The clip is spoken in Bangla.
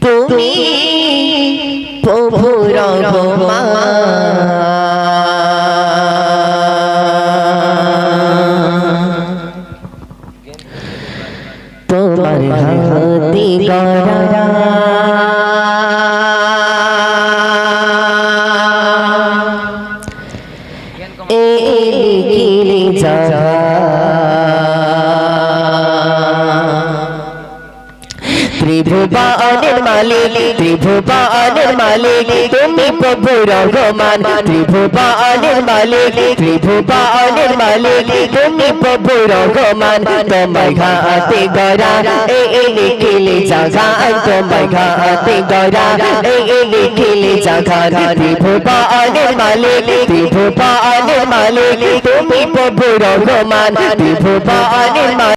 তুমি প্রভু রহমান তোমার হাতে গড়া লিখিলে যাহা ত্রিভুবনের মালিক ত্রিভুবনের মালিক তুমি প্রভু রহমান ত্রিভুবনের মালিক ত্রিভুবনের মালিক তুমি প্রভু রহমান তোমার হাতে গড়া এই লিখিলে জাগা তোমার হাতে গড়া এই লিখিলে জাগা ত্রিভুবনের মালিক ত্রিভুবনের মালিক তুমি প্রভু রহমান ত্রিভুবনের